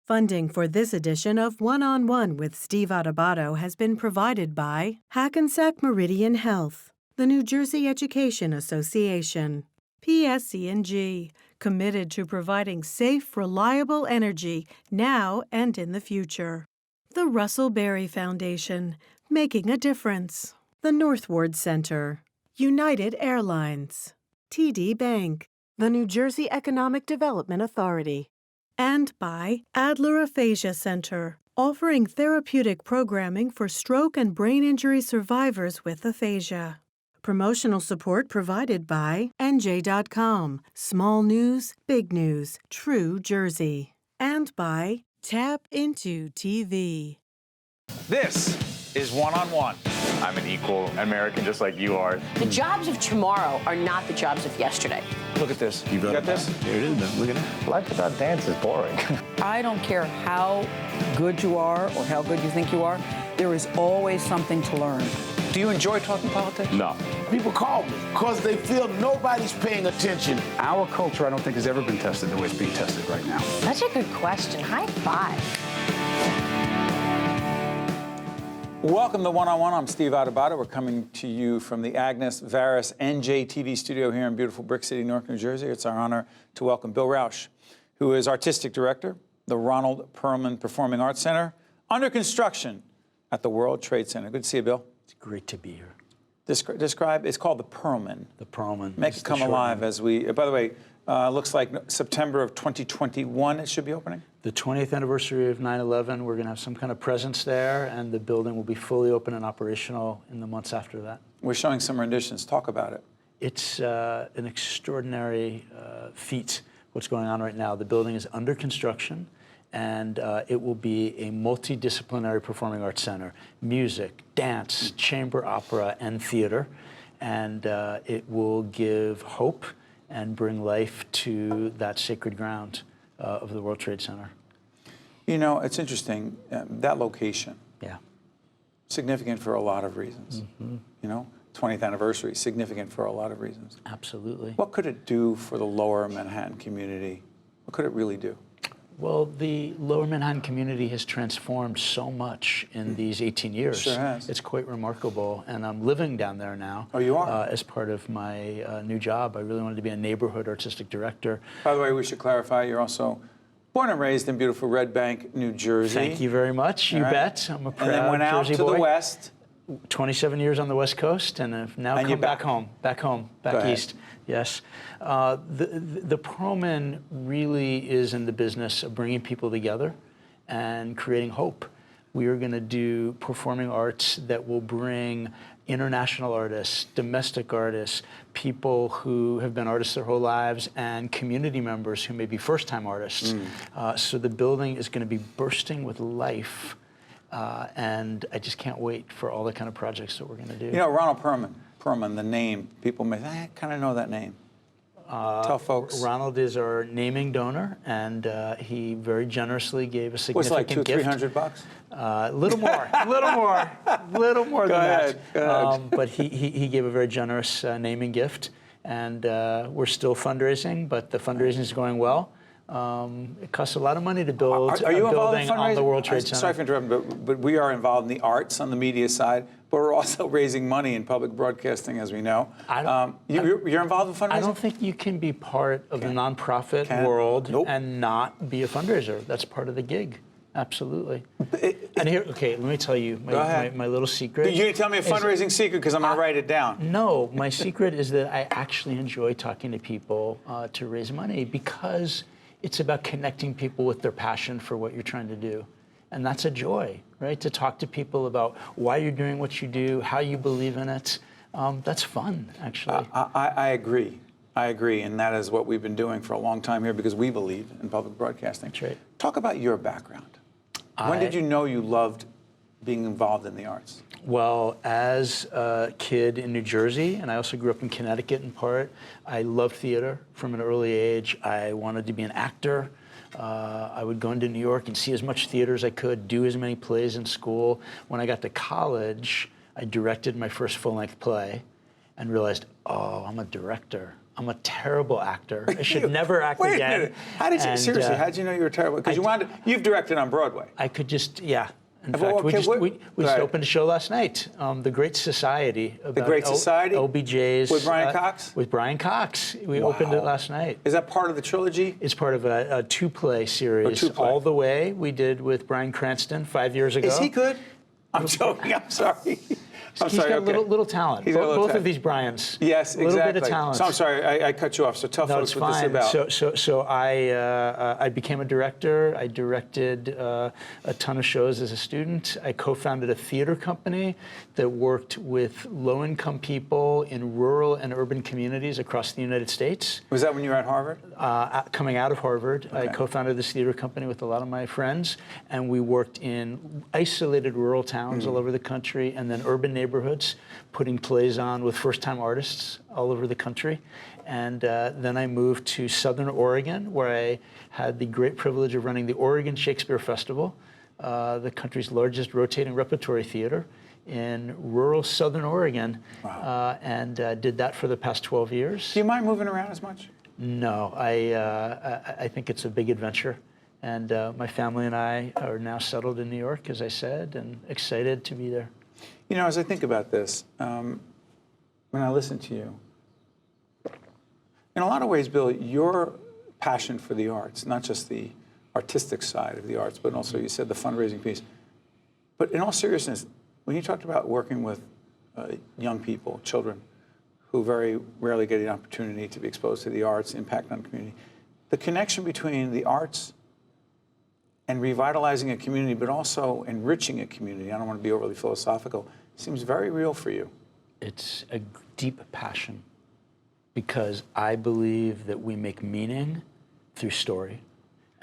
Funding for this edition of One-on-One with Steve Adubato has been provided by Hackensack Meridian Health, the New Jersey Education Association, PSE&G, committed to providing safe, reliable energy now and in the future. The Russell Berry Foundation, making a difference. The Northward Center, United Airlines, TD Bank, the New Jersey Economic Development Authority, and by Adler Aphasia Center, offering therapeutic programming for stroke and brain injury survivors with aphasia. Promotional support provided by NJ.com, Small News, Big News, True Jersey. And by Tap Into TV. This is One-on-One. I'm an equal American just like you are. The jobs of tomorrow are not the jobs of yesterday. Look at this. You got this? Here it is, man. Look at that. Life without dance is boring. I don't care how good you are or how good you think you are, there is always something to learn. Do you enjoy talking politics? No. People call me because they feel nobody's paying attention. Our culture, I don't think, has ever been tested the way it's being tested right now. Such a good question. High five. Welcome to One-on-One. I'm Steve Adubato. We're coming to you from the Agnes Varis NJ TV studio here in beautiful Brick City, Newark, New Jersey. It's our honor to welcome Bill Rauch, who is Artistic Director, the Ronald Perelman Performing Arts Center, under construction at the World Trade Center. Good to see you, Bill. It's great to be here. Describe, it's called the Perelman. The Perelman. Make it come alive as we, by the way, looks like September of 2021 it should be opening. The 20th anniversary of 9/11, we're going to have some kind of presence there, and the building will be fully open and operational in the months after that. We're showing some renditions. Talk about it. It's an extraordinary feat, what's going on right now. The building is under construction, and it will be a multidisciplinary performing arts center, music, dance, chamber opera, and theater. And it will give hope and bring life to that sacred ground of the World Trade Center. You know, it's interesting, that location. Yeah. Significant for a lot of reasons. Mm-hmm. You know, 20th anniversary, significant for a lot of reasons. Absolutely. What could it do for the lower Manhattan community? What could it really do? Well, the lower Manhattan community has transformed so much in these 18 years. Sure has. It's quite remarkable, and I'm living down there now. Oh, you are? As part of my new job. I really wanted to be a neighborhood artistic director. By the way, we should clarify, you're also born and raised in beautiful Red Bank, New Jersey. Thank you very much. You bet. I'm a proud And then went out Jersey to boy. the West. 27 years on the West Coast, and have now come back home, back east. Yes. The Perelman really is in the business of bringing people together and creating hope. We are going to do performing arts that will bring international artists, domestic artists, people who have been artists their whole lives, and community members who may be first-time artists. So the building is going to be bursting with life. And I just can't wait for all the kind of projects that we're going to do. You know, Ronald Perelman, the name, people may think, I kind of know that name. Tell folks. Ronald is our naming donor, and he very generously gave a significant gift. What's it like, $200-300? A little more than that. Go ahead. But he gave a very generous naming gift, and we're still fundraising, but the fundraising is going well. It costs a lot of money to build Are you a involved in building on the World Trade Center. Sorry for interrupting, but we are involved in the arts on the media side, but we're also raising money in public broadcasting, as we know. You're involved in fundraising? I don't think you can be part of the nonprofit world and not be a fundraiser. That's part of the gig. Absolutely. And here, okay, let me tell you my little secret. You're going to tell me a fundraising secret because I'm going to write it down. No, my secret is that I actually enjoy talking to people to raise money because it's about connecting people with their passion for what you're trying to do. And that's a joy, right? To talk to people about why you're doing what you do, how you believe in it. That's fun, actually. I agree. I agree, and that is what we've been doing for a long time here because we believe in public broadcasting. That's right. Talk about your background. When did you know you loved being involved in the arts? Well, as a kid in New Jersey, and I also grew up in Connecticut in part, I loved theater from an early age. I wanted to be an actor. I would go into New York and see as much theater as I could, do as many plays in school. When I got to college, I directed my first full-length play and realized, oh, I'm a director. I'm a terrible actor. I should never act Wait again. a minute. How did you, seriously, how did you know you were terrible? Because you've directed on Broadway. I could just, yeah. In Well, fact, okay, we just opened a show last night, The Great Society. About The Great Society? OBJs. With Brian Cox? With Brian Cox. We opened it last night. Is that part of the trilogy? It's part of a two-play series. All the Way we did with Bryan Cranston 5 years ago. Is he good? I'm joking. I'm sorry. He's got little talent. Both of these Bryans. Yes, exactly. A little bit of talent. So I'm sorry, I cut you off. So tell folks what this is about. So I became a director. I directed a ton of shows as a student. I co-founded a theater company that worked with low-income people in rural and urban communities across the United States. Was that when you were at Harvard? Coming out of Harvard, I co-founded this theater company with a lot of my friends, and we worked in isolated rural towns all over the country, and then urban neighborhoods, putting plays on with first-time artists all over the country. And then I moved to Southern Oregon, where I had the great privilege of running the Oregon Shakespeare Festival, the country's largest rotating repertory theater in rural Southern Oregon, and did that for the past 12 years. Do you mind moving around as much? No, I think it's a big adventure. And my family and I are now settled in New York, as I said, and excited to be there. You know, as I think about this, when I listen to you, in a lot of ways, Bill, your passion for the arts, not just the artistic side of the arts, but also, you said, the fundraising piece. But in all seriousness, when you talked about working with young people, children, who very rarely get an opportunity to be exposed to the arts, impact on the community, the connection between the arts and revitalizing a community, but also enriching a community, I don't want to be overly philosophical, seems very real for you. It's a deep passion, because I believe that we make meaning through story,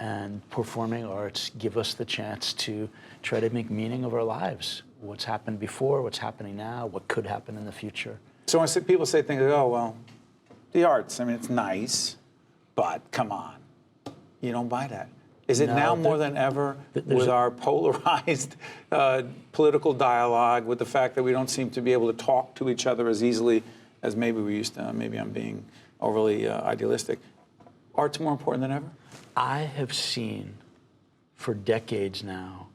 and performing arts give us the chance to try to make meaning of our lives. What's happened before, what's happening now, what could happen in the future. So when people say things like, oh, well, the arts, I mean, it's nice, but come on. You don't buy that. Is it now more than ever with our polarized political dialogue, with the fact that we don't seem to be able to talk to each other as easily as maybe we used to? Maybe I'm being overly idealistic. Art's more important than ever? I have seen for decades now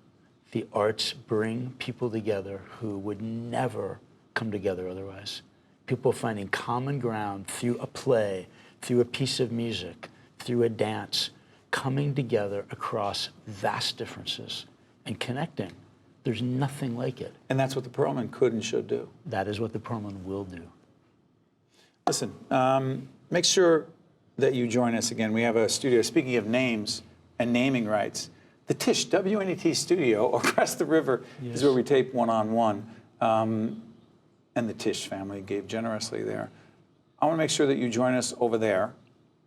the arts bring people together who would never come together otherwise. People finding common ground through a play, through a piece of music, through a dance, coming together across vast differences and connecting. There's nothing like it. And that's what the Perelman could and should do. That is what the Perelman will do. Listen, make sure that you join us again. We have a studio, speaking of names and naming rights, the Tisch, WNET studio across the river is where we tape one-on-one. And the Tisch family gave generously there. I want to make sure that you join us over there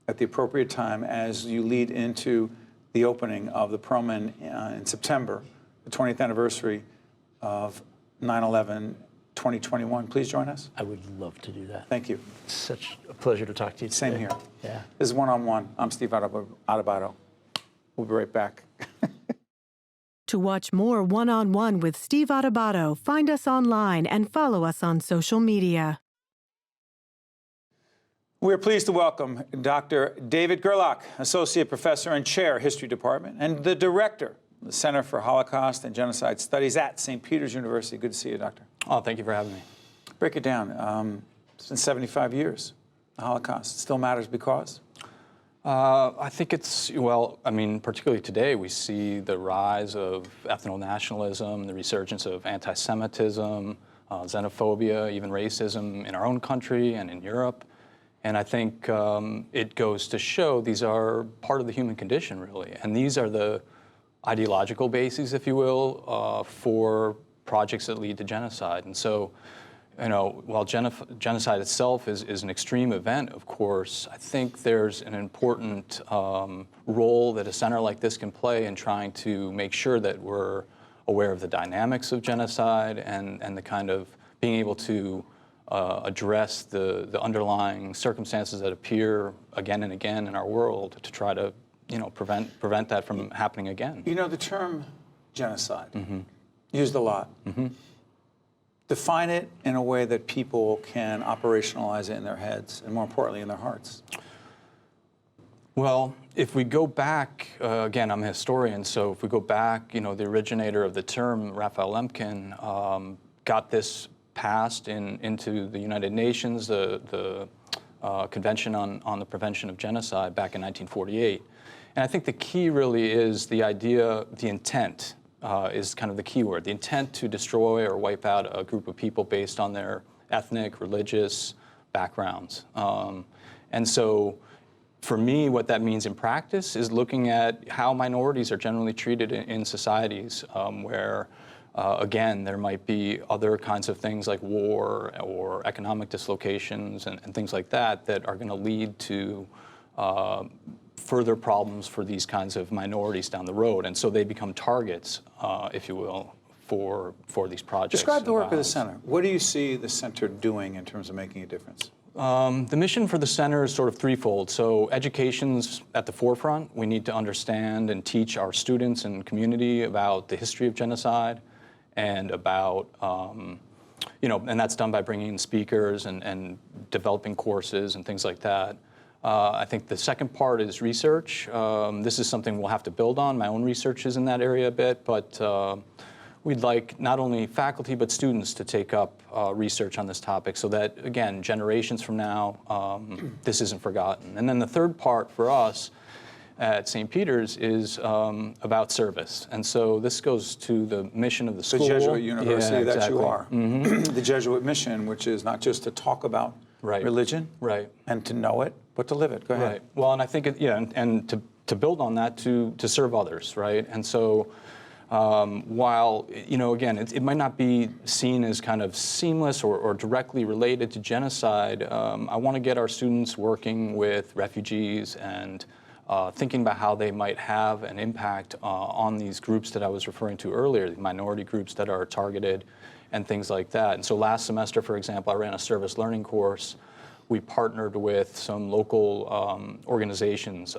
at the appropriate time as you lead into the opening of the Perelman in September, the 20th anniversary of 9/11, 2021. Please join us. I would love to do that. Thank you. It's such a pleasure to talk to you today. Same here. Yeah. This is One-on-One. I'm Steve Adubato. We'll be right back. To watch more One-on-One with Steve Adubato, find us online and follow us on social media. We're pleased to welcome Dr. David Gerlach, Associate Professor and Chair, History Department, and the Director of the Center for Holocaust and Genocide Studies at St. Peter's University. Good to see you, Doctor. Oh, thank you for having me. Break it down. It's been 75 years. The Holocaust still matters because? I think it's, well, I mean, particularly today, we see the rise of ethno-nationalism, the resurgence of anti-Semitism, xenophobia, even racism in our own country and in Europe. And I think it goes to show these are part of the human condition, really. And these are the ideological bases, if you will, for projects that lead to genocide. And so, you know, while genocide itself is an extreme event, of course, I think there's an important role that a center like this can play in trying to make sure that we're aware of the dynamics of genocide and the kind of being able to address the underlying circumstances that appear again and again in our world to try to, you know, prevent that from happening again. You know, the term genocide, used a lot. Define it in a way that people can operationalize it in their heads and, more importantly, in their hearts. Well, if we go back, again, I'm a historian, so if we go back, the originator of the term, Raphael Lemkin, got this passed into the United Nations, the Convention on the Prevention of Genocide back in 1948. And I think the key really is the idea, the intent is kind of the key word, the intent to destroy or wipe out a group of people based on their ethnic, religious backgrounds. And so for me, what that means in practice is looking at how minorities are generally treated in societies where, again, there might be other kinds of things like war or economic dislocations and things like that that are going to lead to further problems for these kinds of minorities down the road. And so they become targets, if you will, for these projects. Describe the work of the center. What do you see the center doing in terms of making a difference? The mission for the center is sort of threefold. So education's at the forefront. We need to understand and teach our students and community about the history of genocide and about, and that's done by bringing in speakers and developing courses and things like that. I think the second part is research. This is something we'll have to build on. My own research is in that area a bit, but we'd like not only faculty but students to take up research on this topic so that, again, generations from now, this isn't forgotten. And then the third part for us at St. Peter's is about service. And so this goes to the mission of the school. The Jesuit university that exactly. you are. Mm-hmm. The Jesuit mission, which is not just to talk about religion and to know it, but to live it. Go ahead. Right. Well, and I think, and to build on that, to serve others, right? And so while, again, it might not be seen as kind of seamless or directly related to genocide, I want to get our students working with refugees and thinking about how they might have an impact on these groups that I was referring to earlier, the minority groups that are targeted and things like that. And so last semester, for example, I ran a service learning course. We partnered with some local organizations,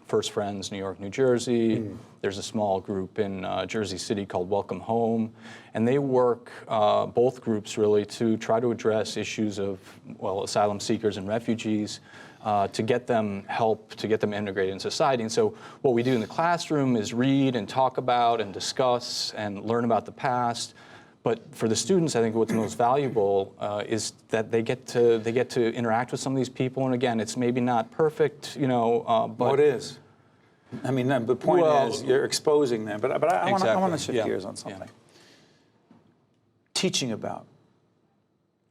First Friends, New York, New Jersey. There's a small group in Jersey City called Welcome Home. And they work, both groups really, to try to address issues of, asylum seekers and refugees, to get them help, to get them integrated in society. And so what we do in the classroom is read and talk about and discuss and learn about the past. But for the students, I think what's most valuable is that they get to interact with some of these people. And again, it's maybe not perfect, but what is? I mean, the point is you're exposing them. But I want to shift gears on something. Teaching about,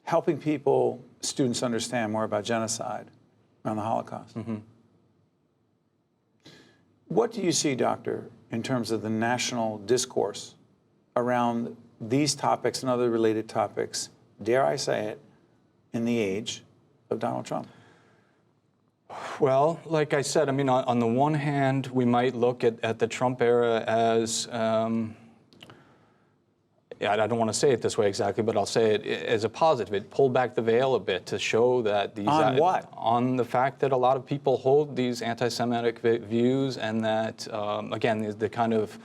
helping people, students understand more about genocide around the Holocaust. Mm-hmm. What do you see, Doctor, in terms of the national discourse around these topics and other related topics, dare I say it, in the age of Donald Trump? Well, like I said, I mean, on the one hand, we might look at the Trump era as, I don't want to say it this way exactly, but I'll say it as a positive. It pulled back the veil a bit to show that these... On what? On the fact that a lot of people hold these anti-Semitic views and that, again, the kind of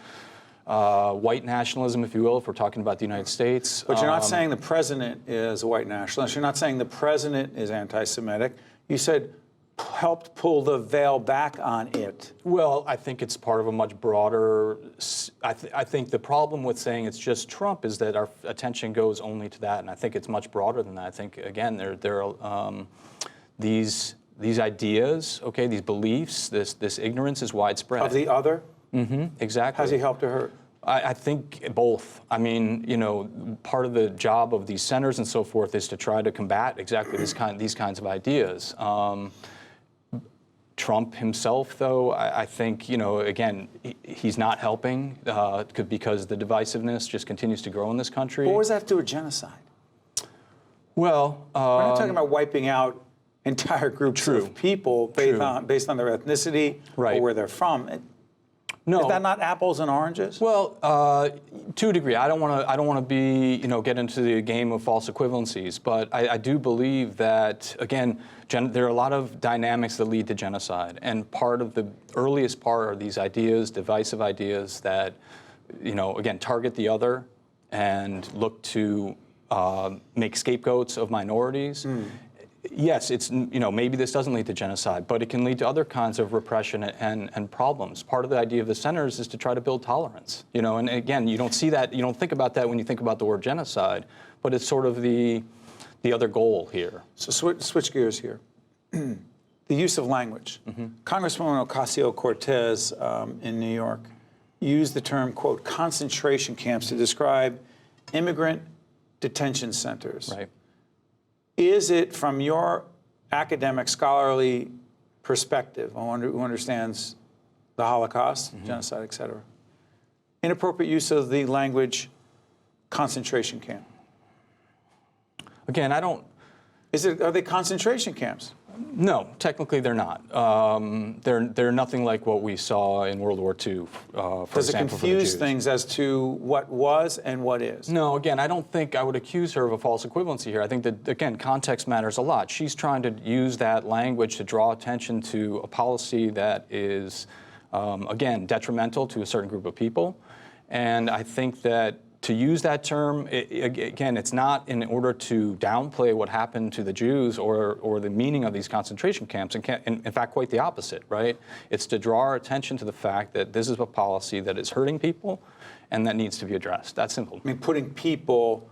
white nationalism, if you will, if we're talking about the United States. But you're not saying the president is a white nationalist. You're not saying the president is anti-Semitic. You said helped pull the veil back on it. Well, I think it's part of a much broader... I think the problem with saying it's just Trump is that our attention goes only to that, and I think it's much broader than that. I think, again, there are these ideas, okay, these beliefs, this ignorance is widespread. Of the other? Mm-hmm, exactly. Has he helped or hurt? I think both. I mean, part of the job of these centers and so forth is to try to combat exactly these kinds of ideas. Trump himself, though, I think, again, he's not helping because the divisiveness just continues to grow in this country. What does that have to do with genocide? Well, we're not talking about wiping out entire groups of people based on their ethnicity or where they're from. No. Is that not apples and oranges? Well, to a degree. I don't want to be, get into the game of false equivalencies, but I do believe that, again, there are a lot of dynamics that lead to genocide, and part of the earliest part are these ideas, divisive ideas that, again, target the other and look to make scapegoats of minorities. Yes, it's, maybe this doesn't lead to genocide, but it can lead to other kinds of repression and problems. Part of the idea of the centers is to try to build tolerance, and again, you don't see that, you don't think about that when you think about the word genocide, but it's sort of the other goal here. So switch gears here. The use of language. Congresswoman Ocasio-Cortez in New York used the term, quote, concentration camps to describe immigrant detention centers. Right. Is it, from your academic, scholarly perspective, who understands the Holocaust, genocide, et cetera, inappropriate use of the language concentration camp? Again, I don't... Are they concentration camps? No, technically they're not. They're nothing like what we saw in World War II, for Does example, it confuse things as to what was and what is? No, again, I don't think I would accuse her of a false equivalency here. I think that, again, context matters a lot. She's trying to use that language to draw attention to a policy that is, again, detrimental to a certain group of people. And I think that to use that term, again, it's not in order to downplay what happened to the Jews or the meaning of these concentration camps. In fact, quite the opposite, right? It's to draw our attention to the fact that this is a policy that is hurting people and that needs to be addressed. That's simple. I mean, putting people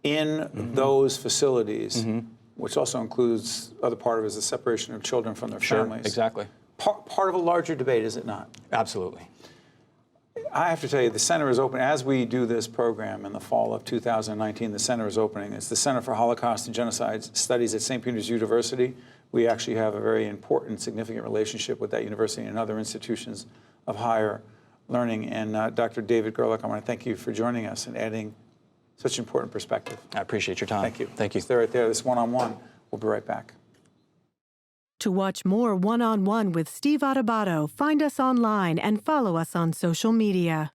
in those facilities, which also includes, other part of it is the separation of children from their families. Exactly. Part of a larger debate, is it not? Absolutely. I have to tell you, the center is open. As we do this program in the fall of 2019, the center is opening. It's the Center for Holocaust and Genocide Studies at St. Peter's University. We actually have a very important, significant relationship with that university and other institutions of higher learning. And Dr. David Gerlach, I want to thank you for joining us and adding such important perspective. I appreciate your time. Thank you. Thank you. Stay right there. This one-on-one. We'll be right back. To watch more One-on-One with Steve Adubato, find us online and follow us on social media.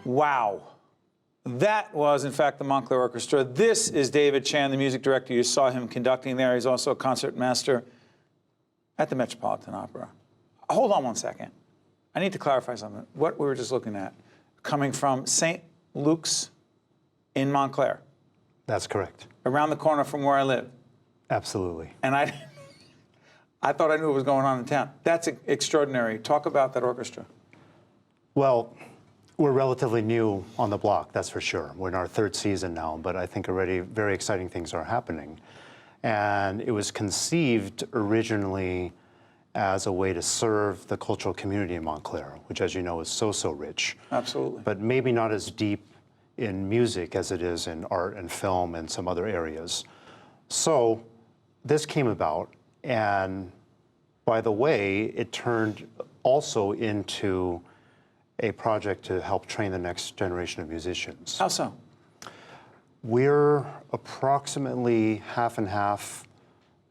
Wow. That was, in fact, the Montclair Orchestra. This is David Chan, the music director. You saw him conducting there. He's also a concertmaster at the Metropolitan Opera. Hold on one second. I need to clarify something. What we were just looking at, coming from St. Luke's in Montclair. That's correct. Around the corner from where I live. Absolutely. And I thought I knew what was going on in town. That's extraordinary. Talk about that orchestra. Well, we're relatively new on the block, that's for sure. We're in our third season now, but I think already very exciting things are happening. And it was conceived originally as a way to serve the cultural community in Montclair, which, as you know, is so rich. Absolutely. But maybe not as deep in music as it is in art and film and some other areas. So this came about, and by the way, it turned also into a project to help train the next generation of musicians. How so? We're approximately half and half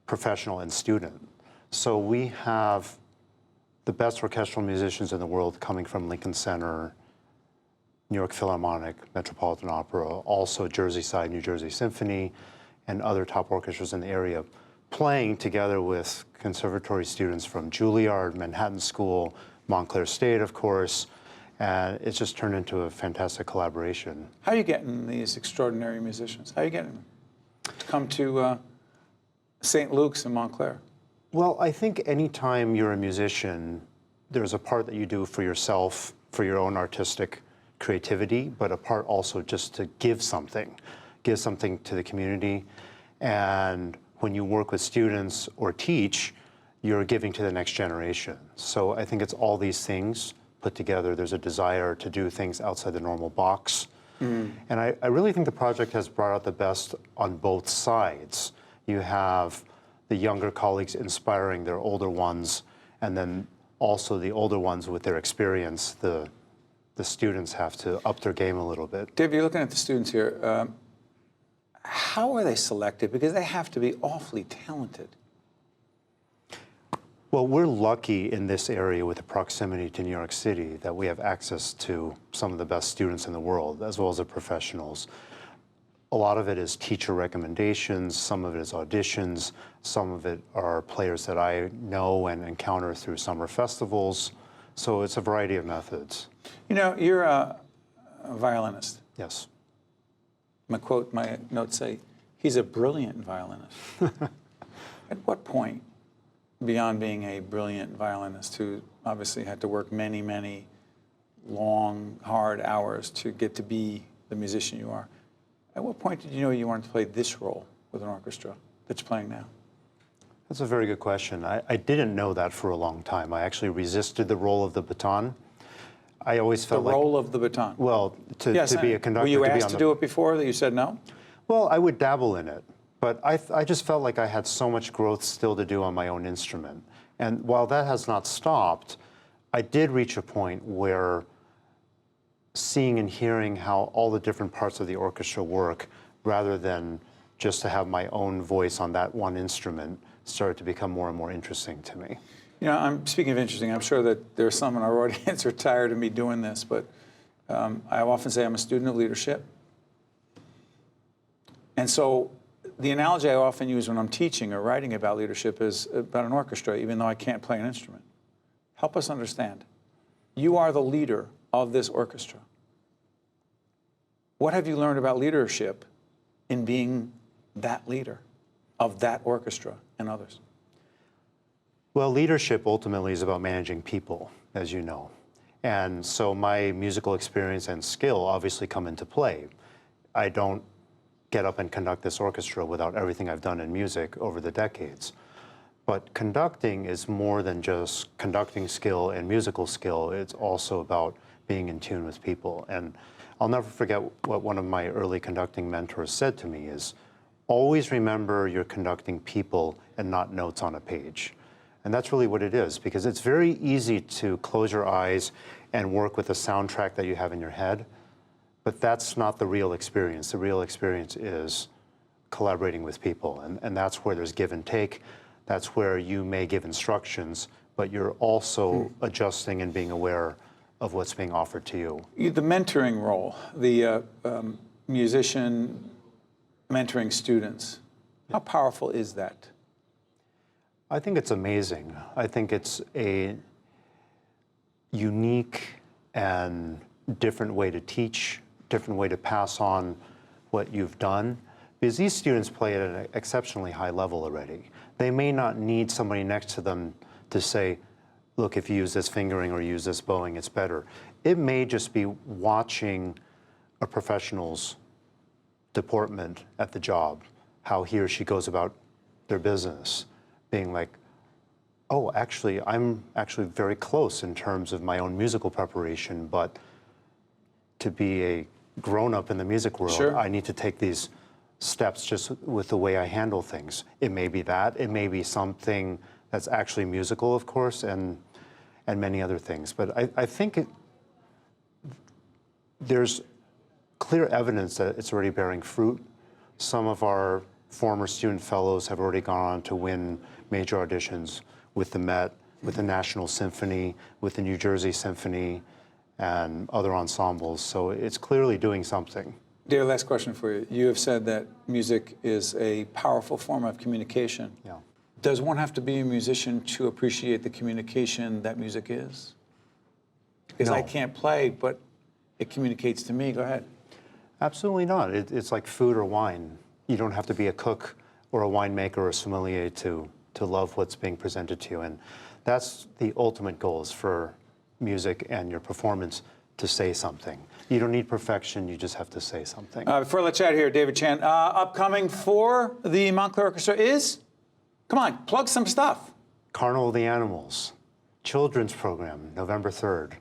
professional and student. So we have the best orchestral musicians in the world coming from Lincoln Center, New York Philharmonic, Metropolitan Opera, also Jersey Side, New Jersey Symphony, and other top orchestras in the area, playing together with conservatory students from Juilliard, Manhattan School, Montclair State, of course, and it's just turned into a fantastic collaboration. How are you getting these extraordinary musicians? How are you getting them to come to St. Luke's in Montclair? Well, I think anytime you're a musician, there's a part that you do for yourself, for your own artistic creativity, but a part also just to give something to the community. And when you work with students or teach, you're giving to the next generation. So I think it's all these things put together. There's a desire to do things outside the normal box. And I really think the project has brought out the best on both sides. You have the younger colleagues inspiring their older ones, and then also the older ones with their experience, the students have to up their game a little bit. Dave, you're looking at the students here. How are they selected? Because they have to be awfully talented. Well, we're lucky in this area with the proximity to New York City that we have access to some of the best students in the world, as well as the professionals. A lot of it is teacher recommendations, some of it is auditions, some of it are players that I know and encounter through summer festivals. So it's a variety of methods. You know, you're a violinist. Yes. My notes say, he's a brilliant violinist. At what point, beyond being a brilliant violinist who obviously had to work many, many long, hard hours to get to be the musician you are, at what point did you know you wanted to play this role with an orchestra that you're playing now? That's a very good question. I didn't know that for a long time. I actually resisted the role of the baton. I always felt the role of the baton. Well, to be a conductor. Were you asked to do it before that you said no? Well, I would dabble in it. But I just felt like I had so much growth still to do on my own instrument. And while that has not stopped, I did reach a point where seeing and hearing how all the different parts of the orchestra work, rather than just to have my own voice on that one instrument, started to become more and more interesting to me. You know, I'm speaking of interesting, I'm sure that there's some in our audience who are tired of me doing this, but I often say I'm a student of leadership. And so the analogy I often use when I'm teaching or writing about leadership is about an orchestra, even though I can't play an instrument. Help us understand. You are the leader of this orchestra. What have you learned about leadership in being that leader of that orchestra and others? Well, leadership ultimately is about managing people, as you know. And so my musical experience and skill obviously come into play. I don't get up and conduct this orchestra without everything I've done in music over the decades. But conducting is more than just conducting skill and musical skill. It's also about being in tune with people. And I'll never forget what one of my early conducting mentors said to me is, always remember you're conducting people and not notes on a page. And that's really what it is, because it's very easy to close your eyes and work with a soundtrack that you have in your head. But that's not the real experience. The real experience is collaborating with people. And that's where there's give and take. That's where you may give instructions, but you're also adjusting and being aware of what's being offered to you. The mentoring role, the musician mentoring students, how powerful is that? I think it's amazing. I think it's a unique and different way to teach, different way to pass on what you've done, because these students play at an exceptionally high level already. They may not need somebody next to them to say, look, if you use this fingering or use this bowing, it's better. It may just be watching a professional's deportment at the job, how he or she goes about their business, being like, oh, actually, I'm actually very close in terms of my own musical preparation, but to be a grown-up in the music world, sure, I need to take these steps just with the way I handle things. It may be that, it may be something that's actually musical, of course, and many other things. But I think there's clear evidence that it's already bearing fruit. Some of our former student fellows have already gone on to win major auditions with the Met, with the National Symphony, with the New Jersey Symphony, and other ensembles. So it's clearly doing something. Dear, last question for you. You have said that music is a powerful form of communication. Yeah. Does one have to be a musician to appreciate the communication that music is? Because I can't play, but it communicates to me. Go ahead. Absolutely not. It's like food or wine. You don't have to be a cook or a winemaker or a sommelier to love what's being presented to you. And that's the ultimate goal, is for music and your performance to say something. You don't need perfection, you just have to say something. Before I let you out here, David Chan, upcoming for the Montclair Orchestra is, come on, plug some stuff. Carnival of the Animals, children's program, November 3rd.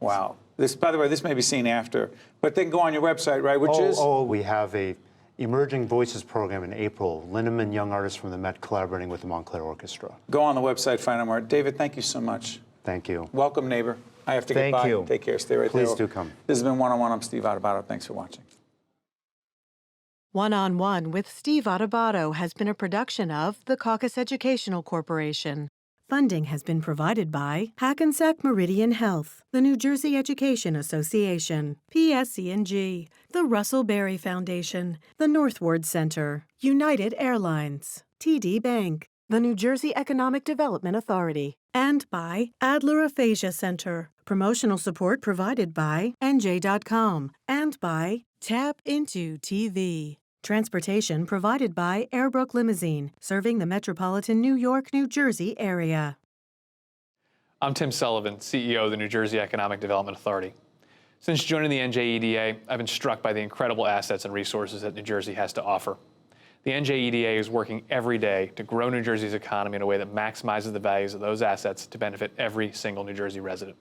Wow. This, by the way, this may be seen after, but they can go on your website, right? Which is? We have a Emerging Voices program in April. Linneman young artists from the Met collaborating with the Montclair Orchestra. Go on the website, find out more. David, thank you so much. Thank you. Welcome, neighbor. I have to get by. Thank you. Take care. Stay right there. Please do come. This has been One-on-One. I'm Steve Adubato. Thanks for watching. One-on-One with Steve Adubato has been a production of the Caucus Educational Corporation. Funding has been provided by Hackensack Meridian Health, the New Jersey Education Association, PSC&G, the Russell Berry Foundation, the Northward Center, United Airlines, TD Bank, the New Jersey Economic Development Authority, and by Adler Aphasia Center. Promotional support provided by NJ.com and by Tap Into TV. Transportation provided by Airbrook Limousine, serving the metropolitan New York, New Jersey area. I'm Tim Sullivan, CEO of the New Jersey Economic Development Authority. Since joining the NJEDA, I've been struck by the incredible assets and resources that New Jersey has to offer. The NJEDA is working every day to grow New Jersey's economy in a way that maximizes the values of those assets to benefit every single New Jersey resident.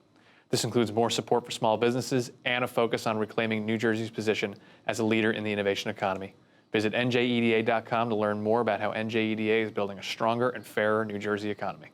This includes more support for small businesses and a focus on reclaiming New Jersey's position as a leader in the innovation economy. Visit njeda.com to learn more about how NJEDA is building a stronger and fairer New Jersey economy.